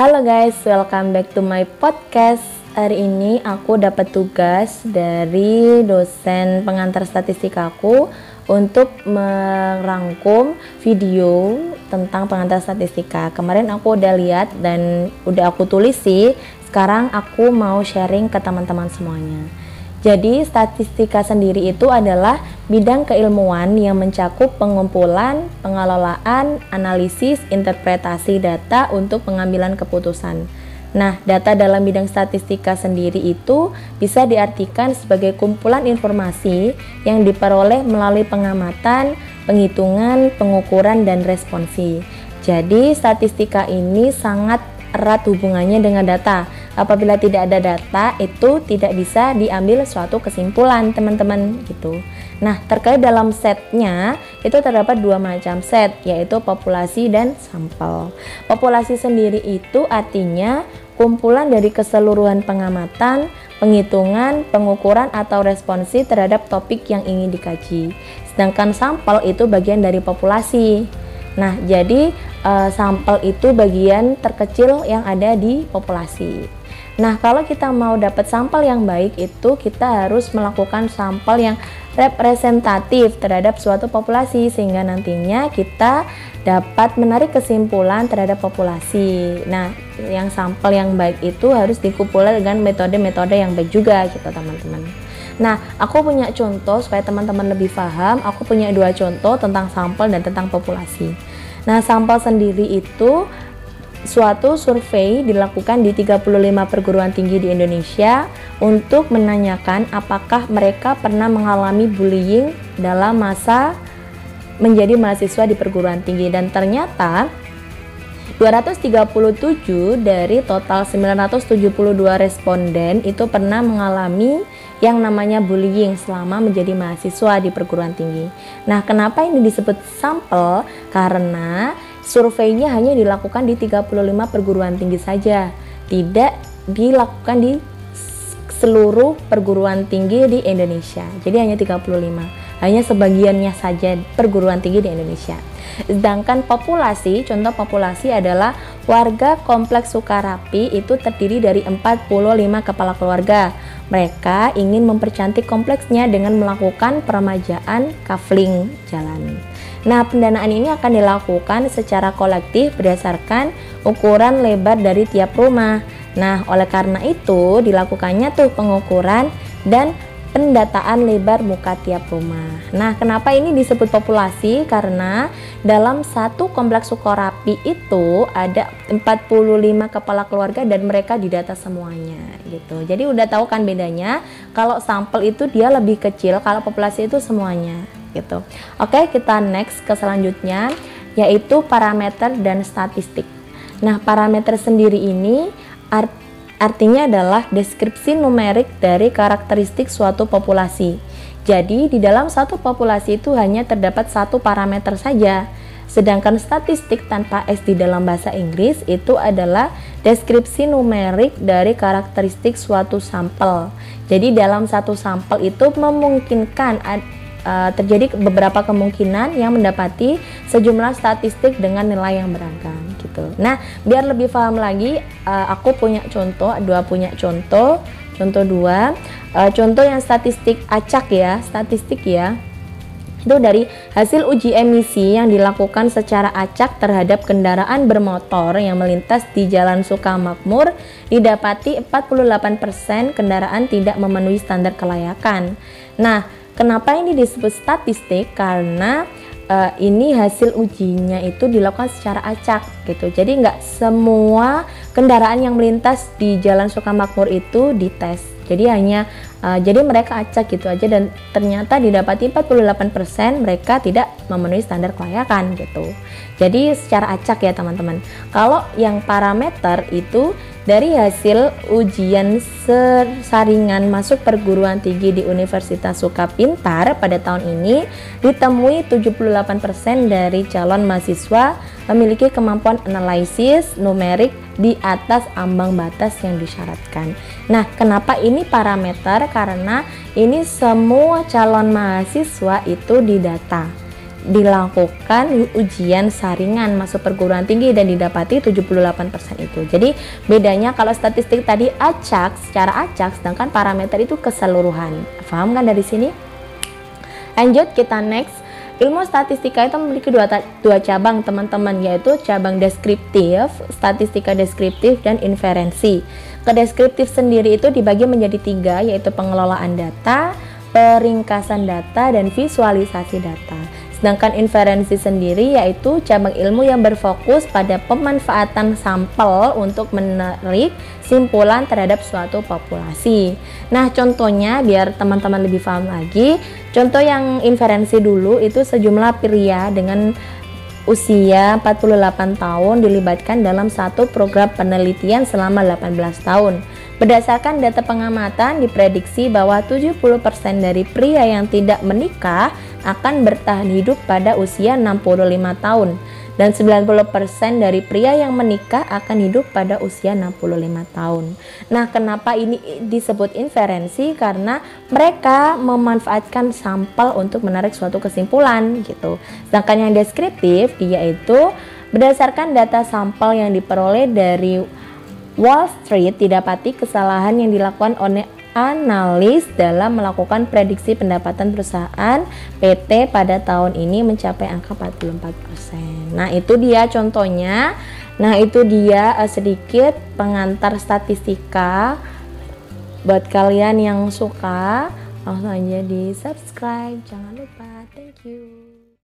Halo guys, welcome back to my podcast. Hari ini aku dapat tugas dari dosen pengantar statistik aku untuk merangkum video tentang pengantar statistika. Kemarin aku udah lihat dan udah aku tulis sih. Sekarang aku mau sharing ke teman-teman semuanya. Jadi statistika sendiri itu adalah bidang keilmuan yang mencakup pengumpulan, pengelolaan, analisis, interpretasi data untuk pengambilan keputusan. Nah, data dalam bidang statistika sendiri itu bisa diartikan sebagai kumpulan informasi yang diperoleh melalui pengamatan, penghitungan, pengukuran, dan responsi. Jadi statistika ini sangat erat hubungannya dengan data. Apabila tidak ada data, itu tidak bisa diambil suatu kesimpulan, teman-teman, gitu. Nah, terkait dalam setnya, itu terdapat dua macam set, yaitu populasi dan sampel. Populasi sendiri itu artinya kumpulan dari keseluruhan pengamatan, penghitungan, pengukuran, atau responsi terhadap topik yang ingin dikaji. Sedangkan sampel itu bagian dari populasi. Nah, jadi sampel itu bagian terkecil yang ada di populasi. Nah, kalau kita mau dapat sampel yang baik itu kita harus melakukan sampel yang representatif terhadap suatu populasi sehingga nantinya kita dapat menarik kesimpulan terhadap populasi. Nah, yang sampel yang baik itu harus dikumpulkan dengan metode-metode yang baik juga gitu, teman-teman. Nah, aku punya contoh supaya teman-teman lebih paham. Aku punya dua contoh tentang sampel dan tentang populasi. Nah, sampel sendiri itu suatu survei dilakukan di 35 perguruan tinggi di Indonesia untuk menanyakan apakah mereka pernah mengalami bullying dalam masa menjadi mahasiswa di perguruan tinggi, dan ternyata 237 dari total 972 responden itu pernah mengalami yang namanya bullying selama menjadi mahasiswa di perguruan tinggi. Nah, kenapa ini disebut sampel? Karena surveinya hanya dilakukan di 35 perguruan tinggi saja, tidak dilakukan di seluruh perguruan tinggi di Indonesia. Jadi hanya 35, hanya sebagiannya saja perguruan tinggi di Indonesia. Sedangkan populasi, contoh populasi adalah warga Kompleks Sukarapi itu terdiri dari 45 kepala keluarga. Mereka ingin mempercantik kompleksnya dengan melakukan peremajaan kafling jalan. Nah, pendanaan ini akan dilakukan secara kolektif berdasarkan ukuran lebar dari tiap rumah. Nah, oleh karena itu dilakukannya tuh pengukuran dan pendataan lebar muka tiap rumah. Nah, kenapa ini disebut populasi? Karena dalam satu kompleks Sukarapi itu ada 45 kepala keluarga dan mereka didata semuanya gitu. Jadi udah tahu kan bedanya, kalau sampel itu dia lebih kecil, kalau populasi itu semuanya gitu. Oke, kita next ke selanjutnya, yaitu parameter dan statistik. Nah, parameter sendiri ini artinya adalah deskripsi numerik dari karakteristik suatu populasi. Jadi, di dalam satu populasi itu hanya terdapat satu parameter saja. Sedangkan statistik tanpa S di dalam bahasa Inggris itu adalah deskripsi numerik dari karakteristik suatu sampel. Jadi, dalam satu sampel itu memungkinkan terjadi beberapa kemungkinan yang mendapati sejumlah statistik dengan nilai yang beragam gitu. Nah, biar lebih paham lagi, aku punya contoh, contoh dua, contoh yang statistik acak ya, statistik ya. Itu dari hasil uji emisi yang dilakukan secara acak terhadap kendaraan bermotor yang melintas di Jalan Sukamakmur, didapati 48% kendaraan tidak memenuhi standar kelayakan. Nah, kenapa ini disebut statistik? Karena ini hasil ujinya itu dilakukan secara acak gitu. Jadi nggak semua kendaraan yang melintas di Jalan Sukamakmur itu dites. Jadi jadi mereka acak gitu aja, dan ternyata didapati 48% mereka tidak memenuhi standar kelayakan gitu. Jadi secara acak ya teman-teman. Kalau yang parameter itu dari hasil ujian saringan masuk perguruan tinggi di Universitas Sukapintar pada tahun ini ditemui 78% dari calon mahasiswa memiliki kemampuan analisis numerik di atas ambang batas yang disyaratkan. Nah, kenapa ini parameter? Karena ini semua calon mahasiswa itu didata. dilakukan ujian saringan masuk perguruan tinggi dan didapati 78% itu. Jadi bedanya kalau statistik tadi acak, secara acak, sedangkan parameter itu keseluruhan. Paham kan dari sini? Lanjut kita next. Ilmu statistika itu memiliki dua cabang teman-teman, yaitu cabang deskriptif, statistika deskriptif, dan inferensi. Kedeskriptif sendiri itu dibagi menjadi 3, yaitu pengelolaan data, peringkasan data, dan visualisasi data. Sedangkan inferensi sendiri yaitu cabang ilmu yang berfokus pada pemanfaatan sampel untuk menarik simpulan terhadap suatu populasi. Nah, contohnya biar teman-teman lebih paham lagi, contoh yang inferensi dulu itu sejumlah pria dengan usia 48 tahun dilibatkan dalam satu program penelitian selama 18 tahun. Berdasarkan data pengamatan, diprediksi bahwa 70% dari pria yang tidak menikah akan bertahan hidup pada usia 65 tahun dan 90% dari pria yang menikah akan hidup pada usia 65 tahun. Nah, kenapa ini disebut inferensi? Karena mereka memanfaatkan sampel untuk menarik suatu kesimpulan gitu. Sedangkan yang deskriptif dia itu berdasarkan data sampel yang diperoleh dari Wall Street, didapati kesalahan yang dilakukan oleh analis dalam melakukan prediksi pendapatan perusahaan PT pada tahun ini mencapai angka 44%. Nah, itu dia contohnya. Nah, itu dia sedikit pengantar statistika. Buat kalian yang suka, langsung aja di subscribe. Jangan lupa. Thank you.